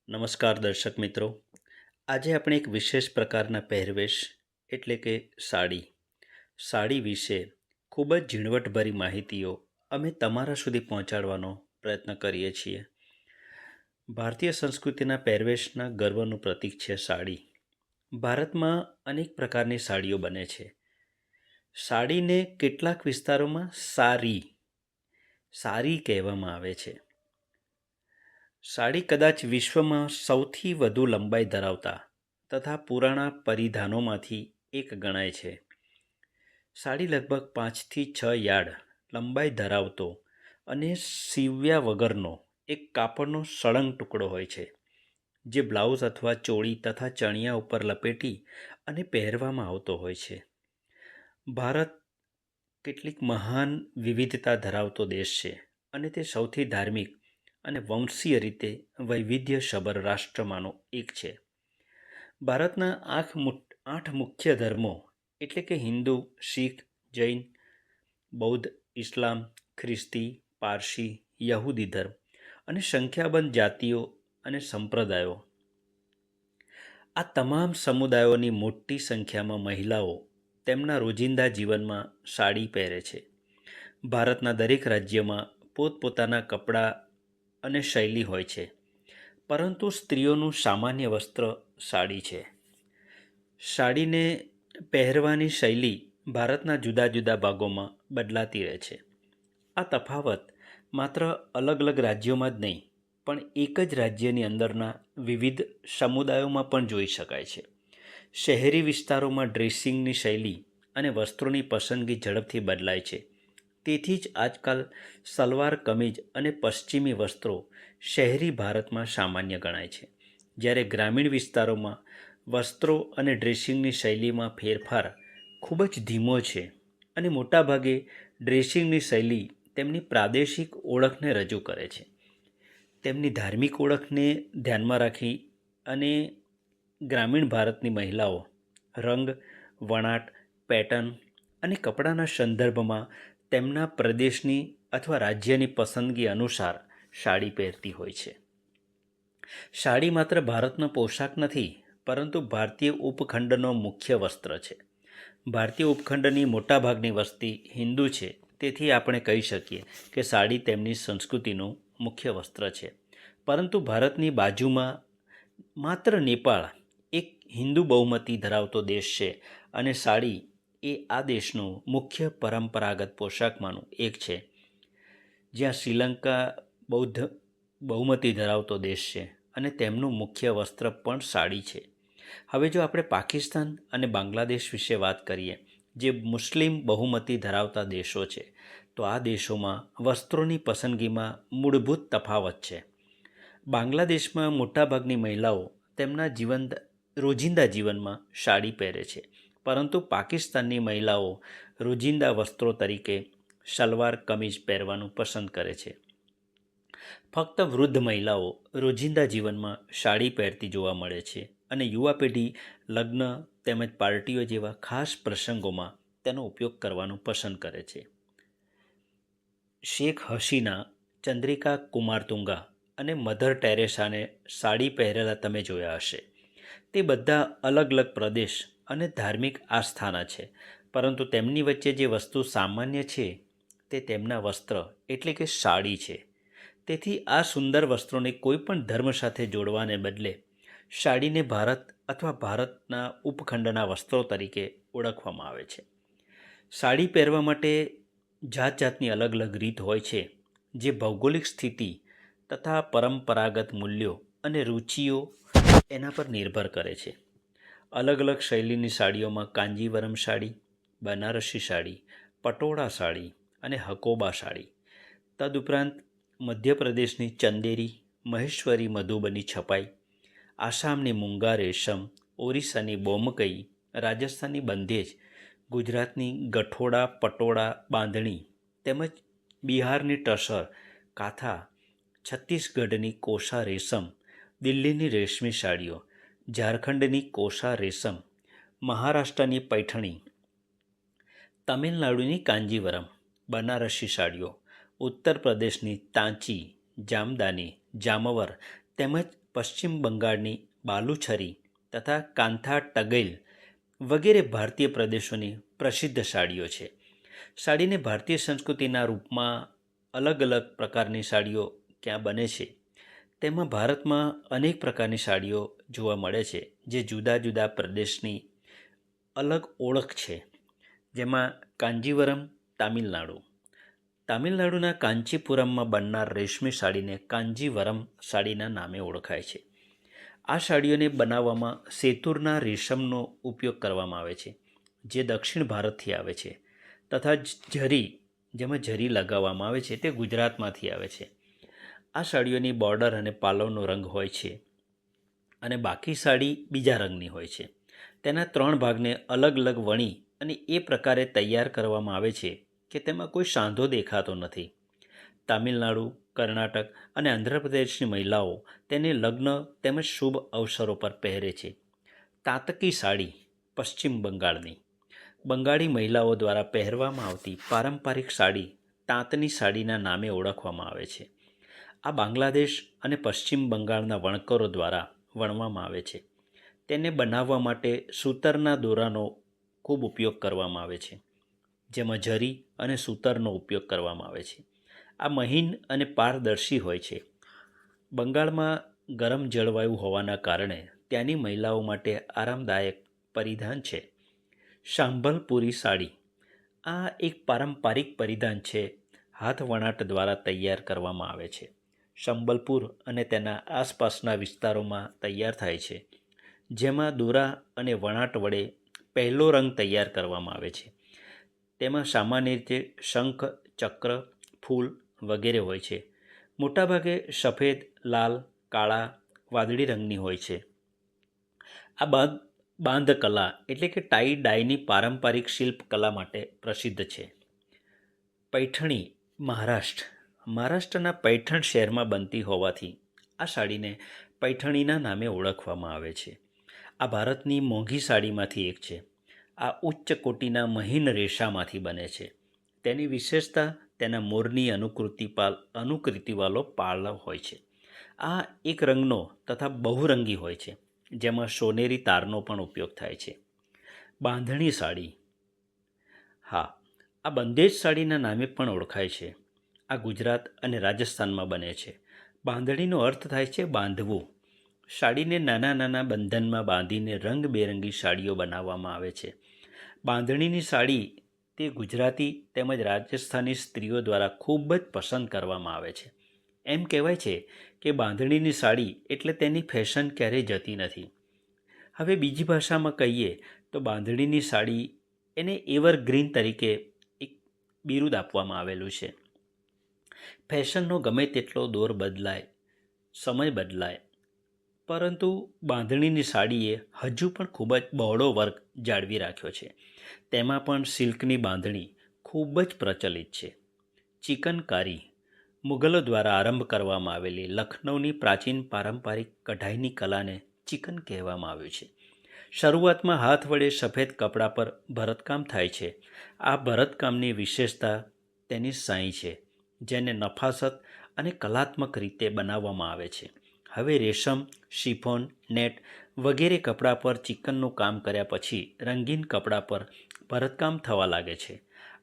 નમસ્કાર દર્શક મિત્રો. આજે આપણે એક વિશેષ પ્રકારના પહેરવેશ એટલે કે સાડી વિશે ખૂબ જ ઝીણવટભરી માહિતીઓ અમે તમારા સુધી પહોંચાડવાનો પ્રયત્ન કરીએ છીએ. ભારતીય સંસ્કૃતિના પહેરવેશના ગર્વનું પ્રતીક છે સાડી. ભારતમાં અનેક પ્રકારની સાડીઓ બને છે. સાડીને કેટલાક વિસ્તારોમાં સારી કહેવામાં આવે છે. સાડી કદાચ વિશ્વમાં સૌથી વધુ લંબાઈ ધરાવતા તથા પુરાણા પરિધાનોમાંથી એક ગણાય છે. સાડી લગભગ 5 થી 6 યાર્ડ લંબાઈ ધરાવતો અને સીવ્યા વગરનો એક કાપડનો સળંગ ટુકડો હોય છે, જે બ્લાઉઝ અથવા ચોળી તથા ચણિયા ઉપર લપેટી અને પહેરવામાં આવતો હોય છે. ભારત કેટલીક મહાન વિવિધતા ધરાવતો દેશ છે અને તે સૌથી ધાર્મિક અને વંશીય રીતે વૈવિધ્યસભર રાષ્ટ્રમાંનો એક છે. ભારતના 8 મુખ્ય ધર્મો એટલે કે હિન્દુ, શીખ, જૈન, બૌદ્ધ, ઇસ્લામ, ખ્રિસ્તી, પારસી, યહૂદી ધર્મ અને સંખ્યાબંધ જાતિઓ અને સંપ્રદાયો, આ તમામ સમુદાયોની મોટી સંખ્યામાં મહિલાઓ તેમના રોજિંદા જીવનમાં સાડી પહેરે છે. ભારતના દરેક રાજ્યમાં પોતપોતાના કપડાં અને શૈલી હોય છે, પરંતુ સ્ત્રીઓનું સામાન્ય વસ્ત્ર સાડી છે. સાડીને પહેરવાની શૈલી ભારતના જુદા જુદા ભાગોમાં બદલાતી રહે છે. આ તફાવત માત્ર અલગ અલગ રાજ્યોમાં જ નહીં, પણ એક જ રાજ્યની અંદરના વિવિધ સમુદાયોમાં પણ જોઈ શકાય છે. શહેરી વિસ્તારોમાં ડ્રેસિંગની શૈલી અને વસ્ત્રોની પસંદગી ઝડપથી બદલાય છે. તેથી જ આજકાલ સલવાર કમીજ અને પશ્ચિમી વસ્ત્રો શહેરી ભારતમાં સામાન્ય ગણાય છે, જ્યારે ગ્રામીણ વિસ્તારોમાં વસ્ત્રો અને ડ્રેસિંગની શૈલીમાં ફેરફાર ખૂબ જ ધીમો છે અને મોટાભાગે ડ્રેસિંગની શૈલી તેમની પ્રાદેશિક ઓળખને રજૂ કરે છે. તેમની ધાર્મિક ઓળખને ધ્યાનમાં રાખી અને ગ્રામીણ ભારતની મહિલાઓ રંગ, વણાટ, પેટર્ન અને કપડાના સંદર્ભમાં તેમના પ્રદેશની અથવા રાજ્યની પસંદગી અનુસાર સાડી પહેરતી હોય છે. સાડી માત્ર ભારતનો પોશાક નથી, પરંતુ ભારતીય ઉપખંડનો મુખ્ય વસ્ત્ર છે. ભારતીય ઉપખંડની મોટાભાગની વસ્તી હિન્દુ છે, તેથી આપણે કહી શકીએ કે સાડી તેમની સંસ્કૃતિનું મુખ્ય વસ્ત્ર છે. પરંતુ ભારતની બાજુમાં માત્ર નેપાળ એક હિન્દુ બહુમતી ધરાવતો દેશ છે અને સાડી એ આ દેશનું મુખ્ય પરંપરાગત પોશાકમાંનું એક છે. જ્યાં શ્રીલંકા બૌદ્ધ બહુમતી ધરાવતો દેશ છે અને તેમનું મુખ્ય વસ્ત્ર પણ સાડી છે. હવે જો આપણે પાકિસ્તાન અને બાંગ્લાદેશ વિશે વાત કરીએ, જે મુસ્લિમ બહુમતી ધરાવતા દેશો છે, તો આ દેશોમાં વસ્ત્રોની પસંદગીમાં મૂળભૂત તફાવત છે. બાંગ્લાદેશમાં મોટાભાગની મહિલાઓ તેમના રોજિંદા જીવનમાં સાડી પહેરે છે, પરંતુ પાકિસ્તાનની મહિલાઓ રોજિંદા વસ્ત્રો તરીકે સલવાર કમીજ પહેરવાનું પસંદ કરે છે. ફક્ત વૃદ્ધ મહિલાઓ રોજિંદા જીવનમાં સાડી પહેરતી જોવા મળે છે અને યુવા પેઢી લગ્ન તેમજ પાર્ટીઓ જેવા ખાસ પ્રસંગોમાં તેનો ઉપયોગ કરવાનું પસંદ કરે છે. શેખ હસીના, ચંદ્રિકા કુમારતુંગા અને મધર ટેરેસાને સાડી પહેરેલા તમે જોયા હશે. તે બધા અલગ અલગ પ્રદેશ અને ધાર્મિક આસ્થાના છે, પરંતુ તેમની વચ્ચે જે વસ્તુ સામાન્ય છે તે તેમના વસ્ત્ર એટલે કે સાડી છે. તેથી આ સુંદર વસ્ત્રોને કોઈ પણ ધર્મ સાથે જોડવાને બદલે સાડીને ભારત અથવા ભારતના ઉપખંડના વસ્ત્રો તરીકે ઓળખવામાં આવે છે. સાડી પહેરવા માટે જાત જાતની અલગ અલગ રીત હોય છે, જે ભૌગોલિક સ્થિતિ તથા પરંપરાગત મૂલ્યો અને રુચિઓ એના પર નિર્ભર કરે છે. અલગ અલગ શૈલીની સાડીઓમાં કાંજીવરમ સાડી, બનારસી સાડી, પટોળા સાડી અને હકોબા સાડી, તદુપરાંત મધ્યપ્રદેશની ચંદેરી, મહેશ્વરી મધુબની છપાઈ, આસામની મૂંગા રેશમ, ઓરિસ્સાની બોમકઈ, રાજસ્થાનની બંધેજ, ગુજરાતની ગઠોડા પટોળા બાંધણી તેમજ બિહારની ટસર, કાથા, છત્તીસગઢની કોસા રેશમ, દિલ્હીની રેશમી સાડીઓ, ઝારખંડની કોસા રેશમ, મહારાષ્ટ્રની પૈઠણી, તમિલનાડુની કાંજીવરમ, બનારસી સાડીઓ, ઉત્તર પ્રદેશની તાંચી, જામદાની, જામવર તેમજ પશ્ચિમ બંગાળની બાલુછરી તથા કાંથા ટગૈલ વગેરે ભારતીય પ્રદેશોની પ્રસિદ્ધ સાડીઓ છે. સાડીને ભારતીય સંસ્કૃતિના રૂપમાં અલગ અલગ પ્રકારની સાડીઓ ક્યાં બને છે, તેમાં ભારતમાં અનેક પ્રકારની સાડીઓ જોવા મળે છે, જે જુદા જુદા પ્રદેશની અલગ ઓળખ છે. જેમાં કાંજીવરમ તામિલનાડુ. તામિલનાડુના કાંચીપુરમમાં બનનાર રેશમી સાડીને કાંજીવરમ સાડીના નામે ઓળખાય છે. આ સાડીઓને બનાવવામાં સેતુરના રેશમનો ઉપયોગ કરવામાં આવે છે, જે દક્ષિણ ભારતથી આવે છે, તથા જરી, જેમાં જરી લગાવવામાં આવે છે, તે ગુજરાતમાંથી આવે છે. આ સાડીઓની બોર્ડર અને પાલવનો રંગ હોય છે અને બાકી સાડી બીજા રંગની હોય છે. તેના 3 ભાગને અલગ અલગ વણી અને એ પ્રકારે તૈયાર કરવામાં આવે છે કે તેમાં કોઈ સાંધો દેખાતો નથી. તામિલનાડુ, કર્ણાટક અને આંધ્રપ્રદેશની મહિલાઓ તેને લગ્ન તેમજ શુભ અવસરો પર પહેરે છે. તાતકી સાડી પશ્ચિમ બંગાળની. બંગાળી મહિલાઓ દ્વારા પહેરવામાં આવતી પારંપરિક સાડી તાંતની સાડીના નામે ઓળખવામાં આવે છે. આ બાંગ્લાદેશ અને પશ્ચિમ બંગાળના વણકરો દ્વારા વણવામાં આવે છે. તેને બનાવવા માટે સૂતરના દોરાનો ખૂબ ઉપયોગ કરવામાં આવે છે, જેમાં જરી અને સૂતરનો ઉપયોગ કરવામાં આવે છે. આ મહીન અને પારદર્શી હોય છે. બંગાળમાં ગરમ જળવાયુ હોવાના કારણે ત્યાંની મહિલાઓ માટે આરામદાયક પરિધાન છે. શાંભલપુરી સાડી. આ એક પારંપરિક પરિધાન છે, હાથ વણાટ દ્વારા તૈયાર કરવામાં આવે છે. સંબલપુર અને તેના આસપાસના વિસ્તારોમાં તૈયાર થાય છે, જેમાં દોરા અને વણાટ વડે પહેલો રંગ તૈયાર કરવામાં આવે છે. તેમાં સામાન્ય રીતે શંખ, ચક્ર, ફૂલ વગેરે હોય છે. મોટાભાગે સફેદ, લાલ, કાળા, વાદળી રંગની હોય છે. આ બાંધકલા એટલે કે ટાઈ ડાયની પારંપરિક શિલ્પકલા માટે પ્રસિદ્ધ છે. પૈઠણી મહારાષ્ટ્ર. મહારાષ્ટ્રના પૈઠણ શહેરમાં બનતી હોવાથી આ સાડીને પૈઠણીના નામે ઓળખવામાં આવે છે. આ ભારતની મોંઘી સાડીમાંથી એક છે. આ ઉચ્ચ કોટીના મહીન રેશામાંથી બને છે. તેની વિશેષતા તેના મોરની અનુકૃતિવાળો પાલવ હોય છે. આ એક રંગનો તથા બહુરંગી હોય છે, જેમાં સોનેરી તારનો પણ ઉપયોગ થાય છે. બાંધણી સાડી. હા, આ બંદેજ સાડીના નામે પણ ઓળખાય છે. આ ગુજરાત અને રાજસ્થાનમાં બને છે. બાંધણીનો અર્થ થાય છે બાંધવું. સાડીને નાના નાના બંધનમાં બાંધીને રંગબેરંગી સાડીઓ બનાવવામાં આવે છે. બાંધણીની સાડી તે ગુજરાતી તેમજ રાજસ્થાની સ્ત્રીઓ દ્વારા ખૂબ જ પસંદ કરવામાં આવે છે. એમ કહેવાય છે કે બાંધણીની સાડી એટલે તેની ફેશન ક્યારેય જતી નથી. હવે બીજી ભાષામાં કહીએ તો બાંધણીની સાડી એને એવરગ્રીન તરીકે એક બિરુદ આપવામાં આવેલું છે. ફેશનનો ગમે તેટલો દોર બદલાય, સમય બદલાય, પરંતુ બાંધણીની સાડીએ હજુ પણ ખૂબ જ બહોળો વર્ગ જાળવી રાખ્યો છે. તેમાં પણ સિલ્કની બાંધણી ખૂબ જ પ્રચલિત છે. ચિકનકારી. મુગલો દ્વારા આરંભ કરવામાં આવેલી લખનૌની પ્રાચીન પારંપરિક કઢાઈની કલાને ચિકન કહેવામાં આવ્યું છે. શરૂઆતમાં હાથ વડે સફેદ કપડા પર ભરતકામ થાય છે. આ ભરતકામની વિશેષતા તેની સાઈ છે, જેને નફાસત અને કલાત્મક રીતે બનાવવામાં આવે છે. હવે રેશમ, શિફોન, નેટ વગેરે કપડા પર ચિકનનું કામ કર્યા પછી રંગીન કપડા પર ભરતકામ થવા લાગે છે.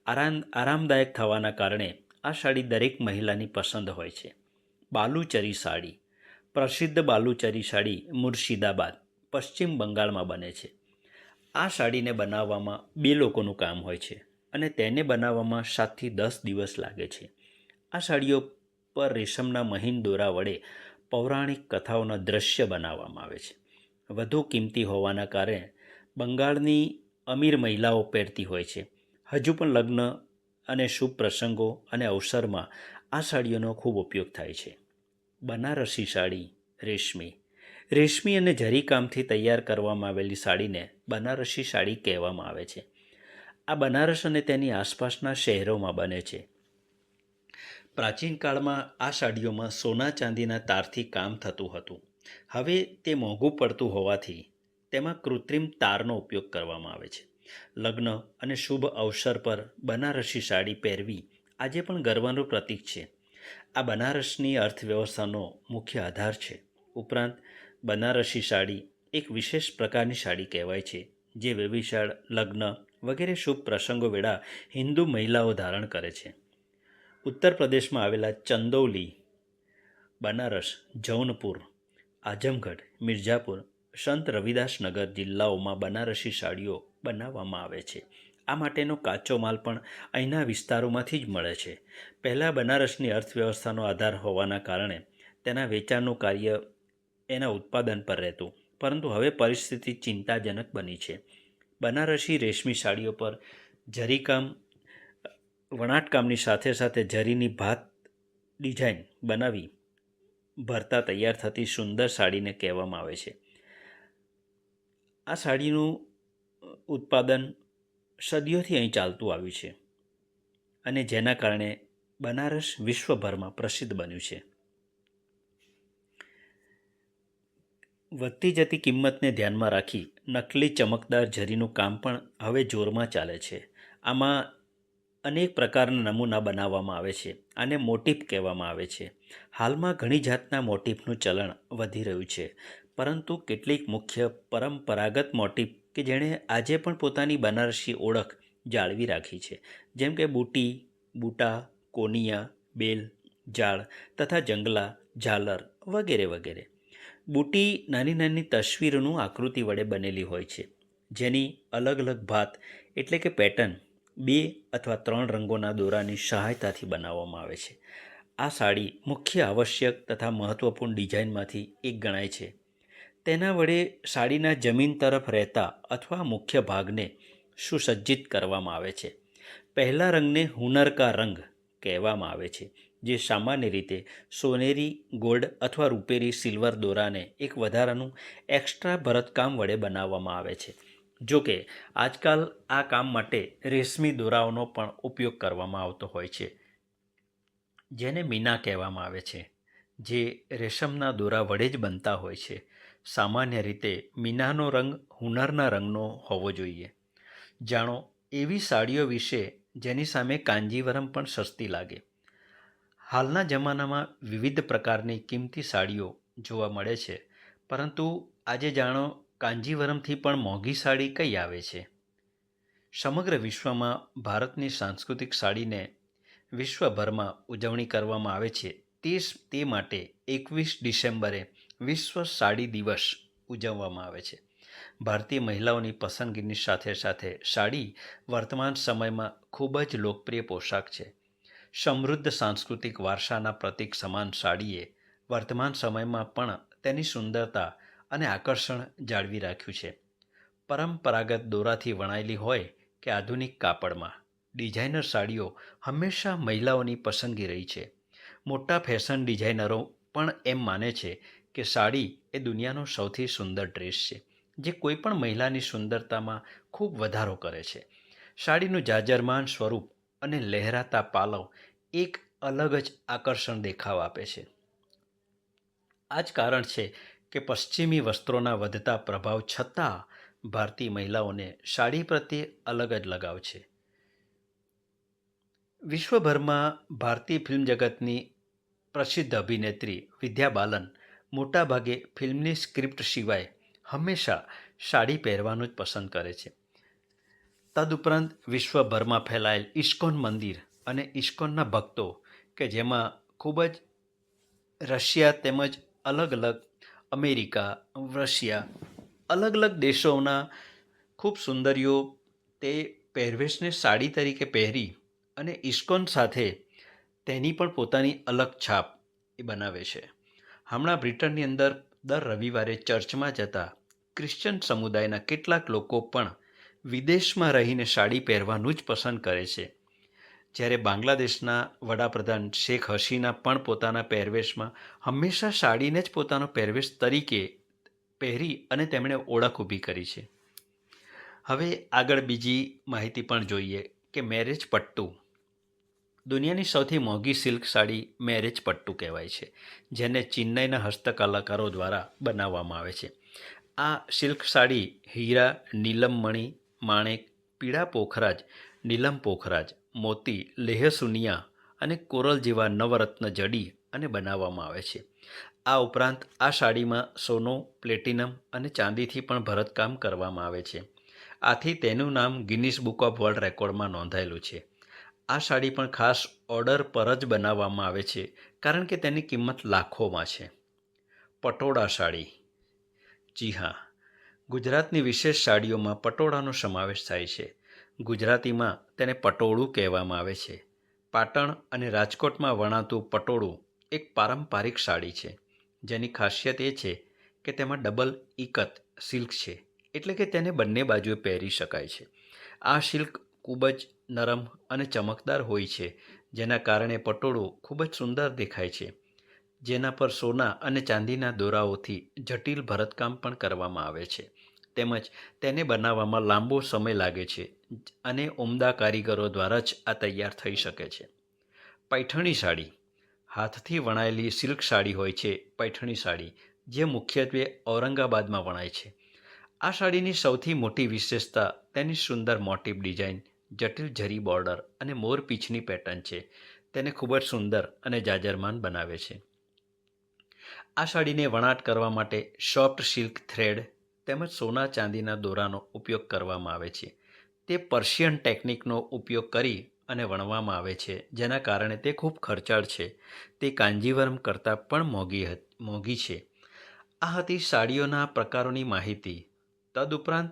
આરામદાયક થવાના કારણે આ સાડી દરેક મહિલાની પસંદ હોય છે. બાલુચરી સાડી. પ્રસિદ્ધ બાલુચરી સાડી મુર્શિદાબાદ, પશ્ચિમ બંગાળમાં બને છે. આ સાડીને બનાવવામાં 2 લોકોનું કામ હોય છે અને તેને બનાવવામાં 7 થી 10 દિવસ લાગે છે. આ સાડીઓ પર રેશમના મહીન દોરા વડે પૌરાણિક કથાઓના દ્રશ્ય બનાવવામાં આવે છે. વધુ કિંમતી હોવાના કારણે બંગાળની અમીર મહિલાઓ પહેરતી હોય છે. હજુ પણ લગ્ન અને શુભ પ્રસંગો અને અવસરમાં આ સાડીઓનો ખૂબ ઉપયોગ થાય છે. બનારસી સાડી રેશમી. રેશમી અને જરીકામથી તૈયાર કરવામાં આવેલી સાડીને બનારસી સાડી કહેવામાં આવે છે. આ બનારસ અને તેની આસપાસના શહેરોમાં બને છે. પ્રાચીન કાળમાં આ સાડીઓમાં સોના ચાંદીના તારથી કામ થતું હતું. હવે તે મોંઘું પડતું હોવાથી તેમાં કૃત્રિમ તારનો ઉપયોગ કરવામાં આવે છે. લગ્ન અને શુભ અવસર પર બનારસી સાડી પહેરવી આજે પણ ગર્વનું પ્રતીક છે. આ બનારસની અર્થવ્યવસ્થાનો મુખ્ય આધાર છે. ઉપરાંત બનારસી સાડી એક વિશેષ પ્રકારની સાડી કહેવાય છે, જે વેવિશાળ લગ્ન વગેરે શુભ પ્રસંગો વેળા હિન્દુ મહિલાઓ ધારણ કરે છે. ઉત્તર પ્રદેશમાં આવેલા ચંદૌલી, બનારસ, જૌનપુર, આઝમગઢ, મિર્ઝાપુર, સંત રવિદાસનગર જિલ્લાઓમાં બનારસી સાડીઓ બનાવવામાં આવે છે. આ માટેનો કાચો માલ પણ અહીંના વિસ્તારોમાંથી જ મળે છે. પહેલાં બનારસની અર્થવ્યવસ્થાનો આધાર હોવાના કારણે તેના વેચાણનું કાર્ય એના ઉત્પાદન પર રહેતું, પરંતુ હવે પરિસ્થિતિ ચિંતાજનક બની છે. બનારસી રેશમી સાડીઓ પર જરીકામ, વણાટકામની સાથે સાથે જરીની ભાત ડિઝાઇન બનાવી ભરતા તૈયાર થતી સુંદર સાડીને કહેવામાં આવે છે. આ સાડીનું ઉત્પાદન સદીઓથી અહીં ચાલતું આવ્યું છે અને જેના કારણે બનારસ વિશ્વભરમાં પ્રસિદ્ધ બન્યું છે. વધતી જતી કિંમતને ધ્યાનમાં રાખી નકલી ચમકદાર જરીનું કામ પણ હવે જોરમાં ચાલે છે. આમાં અનેક પ્રકારના નમૂના બનાવવામાં આવે છે. આને મોટીફ કહેવામાં આવે છે. હાલમાં ઘણી જાતના મોટીફનું ચલણ વધી રહ્યું છે, પરંતુ કેટલીક મુખ્ય પરંપરાગત મોટીફ કે જેણે આજે પણ પોતાની બનારસી ઓળખ જાળવી રાખી છે, જેમ કે બુટી, બુટા, કોનિયા, બેલ, જાળ તથા જંગલા, ઝાલર વગેરે વગેરે. બુટી નાની નાની તસવીરોનું આકૃતિ વડે બનેલી હોય છે, જેની અલગ અલગ ભાત એટલે કે પેટર્ન 2 અથવા 3 રંગોના દોરાની સહાયતાથી બનાવવામાં આવે છે. આ સાડી મુખ્ય આવશ્યક તથા મહત્ત્વપૂર્ણ ડિઝાઇનમાંથી એક ગણાય છે. તેના વડે સાડીના જમીન તરફ રહેતા અથવા મુખ્ય ભાગને સુસજ્જિત કરવામાં આવે છે. પહેલા રંગને હુનર કા રંગ કહેવામાં આવે છે, જે સામાન્ય રીતે સોનેરી, ગોલ્ડ અથવા રૂપેરી સિલ્વર દોરાને એક વધારાનું એક્સ્ટ્રા ભરતકામ વડે બનાવવામાં આવે છે. જો કે આજકાલ આ કામ માટે રેશમી દોરાઓનો પણ ઉપયોગ કરવામાં આવતો હોય છે, જેને મીના કહેવામાં આવે છે, જે રેશમના દોરા વડે જ બનતા હોય છે. સામાન્ય રીતે મીનાનો રંગ હુનરના રંગનો હોવો જોઈએ. જાણો એવી સાડીઓ વિશે જેની સામે કાંજીવરમ પણ સસ્તી લાગે. હાલના જમાનામાં વિવિધ પ્રકારની કિંમતી સાડીઓ જોવા મળે છે, પરંતુ આજે જાણો કાંજીવરમથી પણ મોંઘી સાડી કઈ આવે છે. સમગ્ર વિશ્વમાં ભારતની સાંસ્કૃતિક સાડીને વિશ્વભરમાં ઉજવણી કરવામાં આવે છે. તે માટે 21 ડિસેમ્બરે વિશ્વ સાડી દિવસ ઉજવવામાં આવે છે. ભારતીય મહિલાઓની પસંદગીની સાથે સાથે સાડી વર્તમાન સમયમાં ખૂબ જ લોકપ્રિય પોશાક છે. સમૃદ્ધ સાંસ્કૃતિક વારસાના પ્રતીક સમાન સાડીએ વર્તમાન સમયમાં પણ તેની સુંદરતા અને આકર્ષણ જાળવી રાખ્યું છે. પરંપરાગત દોરાથી વણાયેલી હોય કે આધુનિક કાપડમાં, ડિઝાઇનર સાડીઓ હંમેશા મહિલાઓની પસંદગી રહી છે. મોટા ફેશન ડિઝાઇનરો પણ એમ માને છે કે સાડી એ દુનિયાનો સૌથી સુંદર ડ્રેસ છે, જે કોઈપણ મહિલાની સુંદરતામાં ખૂબ વધારો કરે છે. સાડીનું જાજરમાન સ્વરૂપ અને લહેરાતા પાલવ એક અલગ જ આકર્ષણ દેખાવ આપે છે. આ જ કારણ છે કે પશ્ચિમી વસ્ત્રોના વધતા પ્રભાવ છતાં ભારતીય મહિલાઓને સાડી પ્રત્યે અલગ જ લગાવ છે. વિશ્વભરમાં ભારતીય ફિલ્મ જગતની પ્રસિદ્ધ અભિનેત્રી વિદ્યા બાલન મોટાભાગે ફિલ્મની સ્ક્રિપ્ટ સિવાય હંમેશા સાડી પહેરવાનું જ પસંદ કરે છે. તદુપરાંત વિશ્વભરમાં ફેલાયેલ ઇસ્કોન મંદિર અને ઇસ્કોનના ભક્તો કે જેમાં ખૂબ જ રશિયા તેમજ અલગ અલગ અમેરિકા, રશિયા, અલગ અલગ દેશોના ખૂબ સુંદરીઓ તે પહેરવેશને સાડી તરીકે પહેરી અને ઇસ્કોન સાથે તેની પણ પોતાની અલગ છાપ એ બનાવે છે. હમણાં બ્રિટનની અંદર દર રવિવારે ચર્ચમાં જતા ક્રિશ્ચન સમુદાયના કેટલાક લોકો પણ વિદેશમાં રહીને સાડી પહેરવાનું જ પસંદ કરે છે. જ્યારે બાંગ્લાદેશના વડાપ્રધાન શેખ હસીના પણ પોતાના પહેરવેશમાં હંમેશા સાડીને જ પોતાનો પહેરવેશ તરીકે પહેરી અને તેમણે ઓળખ ઊભી કરી છે. હવે આગળ બીજી માહિતી પણ જોઈએ કે મેરેજ પટ્ટુ. દુનિયાની સૌથી મોંઘી સિલ્ક સાડી મેરેજ પટ્ટુ કહેવાય છે, જેને ચેન્નઈના હસ્તકલાકારો દ્વારા બનાવવામાં આવે છે. આ સિલ્ક સાડી હીરા, નીલમમણી, માણેક, પીળા પોખરાજ, નીલમ પોખરાજ, મોતી, લેહ સુનિયા અને કોરલ જેવા નવરત્ન જડી અને બનાવવામાં આવે છે. આ ઉપરાંત આ સાડીમાં સોનું, પ્લેટિનમ અને ચાંદીથી પણ ભરતકામ કરવામાં આવે છે. આથી તેનું નામ ગિનિસ બુક ઓફ વર્લ્ડ રેકોર્ડમાં નોંધાયેલું છે. આ સાડી પણ ખાસ ઓર્ડર પર જ બનાવવામાં આવે છે, કારણ કે તેની કિંમત લાખોમાં છે. પટોળા સાડી. જી હા, ગુજરાતની વિશેષ સાડીઓમાં પટોળાનો સમાવેશ થાય છે. ગુજરાતીમાં તેને પટોળું કહેવામાં આવે છે. પાટણ અને રાજકોટમાં વણાતું પટોળું એક પારંપરિક સાડી છે, જેની ખાસિયત એ છે કે તેમાં ડબલ ઇકત સિલ્ક છે, એટલે કે તેને બંને બાજુએ પહેરી શકાય છે. આ સિલ્ક ખૂબ જ નરમ અને ચમકદાર હોય છે, જેના કારણે પટોળું ખૂબ જ સુંદર દેખાય છે, જેના પર સોના અને ચાંદીના દોરાઓથી જટિલ ભરતકામ પણ કરવામાં આવે છે. તેમજ તેને બનાવવામાં લાંબો સમય લાગે છે અને ઉમદા કારીગરો દ્વારા જ આ તૈયાર થઈ શકે છે. પૈઠણી સાડી. હાથથી વણાયેલી સિલ્ક સાડી હોય છે પૈઠણી સાડી, જે મુખ્યત્વે ઔરંગાબાદમાં વણાય છે. આ સાડીની સૌથી મોટી વિશેષતા તેની સુંદર મોટિફ ડિઝાઇન, જટિલ જરી બોર્ડર અને મોરપીંછની પેટર્ન છે. તેને ખૂબ જ સુંદર અને જાજરમાન બનાવે છે. આ સાડીને વણાટ કરવા માટે સોફ્ટ સિલ્ક થ્રેડ તેમજ સોના ચાંદીના દોરાનો ઉપયોગ કરવામાં આવે છે. તે પર્શિયન ટેકનિકનો ઉપયોગ કરી અને વણવામાં આવે છે, જેના કારણે તે ખૂબ ખર્ચાળ છે. તે કાંજીવરમ કરતાં પણ મોંઘી છે. આ હતી સાડીઓના પ્રકારોની માહિતી. તદુપરાંત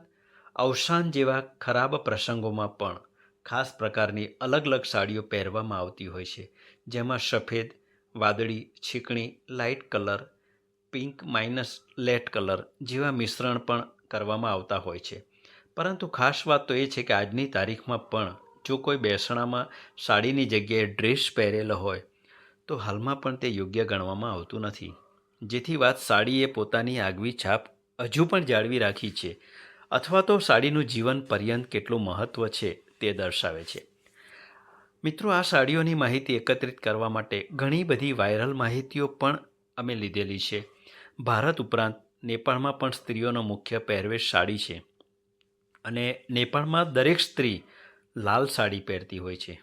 અવસાન જેવા ખરાબ પ્રસંગોમાં પણ ખાસ પ્રકારની અલગ અલગ સાડીઓ પહેરવામાં આવતી હોય છે, જેમાં સફેદ, વાદળી, ચીકણી, લાઇટ કલર, પિંક માઇનસ લેટ કલર જેવા મિશ્રણ પણ કરવામાં આવતા હોય છે. પરંતુ ખાસ વાત તો એ છે કે આજની તારીખમાં પણ જો કોઈ બેસણામાં સાડીની જગ્યાએ ડ્રેસ પહેરેલો હોય તો હાલમાં પણ તે યોગ્ય ગણવામાં આવતું નથી, જેથી વાત સાડીએ પોતાની આગવી છાપ હજુ પણ જાળવી રાખી છે, અથવા તો સાડીનું જીવન પર્યંત કેટલું મહત્ત્વ છે તે દર્શાવે છે. મિત્રો, આ સાડીઓની માહિતી એકત્રિત કરવા માટે ઘણી બધી વાયરલ માહિતીઓ પણ અમે લીધેલી છે. ભારત ઉપરાંત નેપાળમાં પણ સ્ત્રીઓનો મુખ્ય પહેરવેશ સાડી છે અને નેપાળમાં દરેક સ્ત્રી લાલ સાડી પહેરતી હોય છે.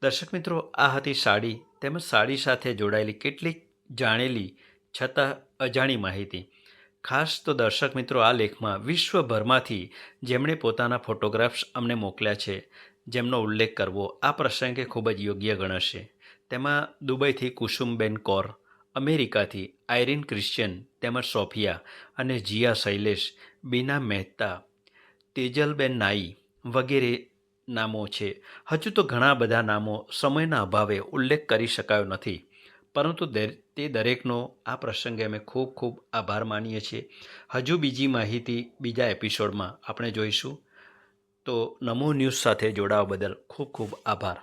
દર્શક મિત્રો, આ હતી સાડી તેમજ સાડી સાથે જોડાયેલી કેટલીક જાણેલી છતાં અજાણી માહિતી. ખાસ તો દર્શક મિત્રો, આ લેખમાં વિશ્વભરમાંથી જેમણે પોતાના ફોટોગ્રાફ્સ અમને મોકલ્યા છે, જેમનો ઉલ્લેખ કરવો આ પ્રસંગે ખૂબ જ યોગ્ય ગણાશે. તેમાં દુબઈથી કુસુમબેન કૌર, અમેરિકાથી આયરીન ક્રિશ્ચિયન તેમજ સોફિયા અને જીયા શૈલેષ, બીના મહેતા, તેજલબેન નાઈ વગેરે નામો છે. હજુ તો ઘણા બધા નામો સમયના અભાવે ઉલ્લેખ કરી શકાયો નથી, પરંતુ તે દરેકનો આ પ્રસંગે અમે ખૂબ ખૂબ આભાર માનીએ છીએ. હજુ બીજી માહિતી બીજા એપિસોડમાં આપણે જોઈશું. તો નમો ન્યૂઝ સાથે જોડાવા બદલ ખૂબ ખૂબ આભાર.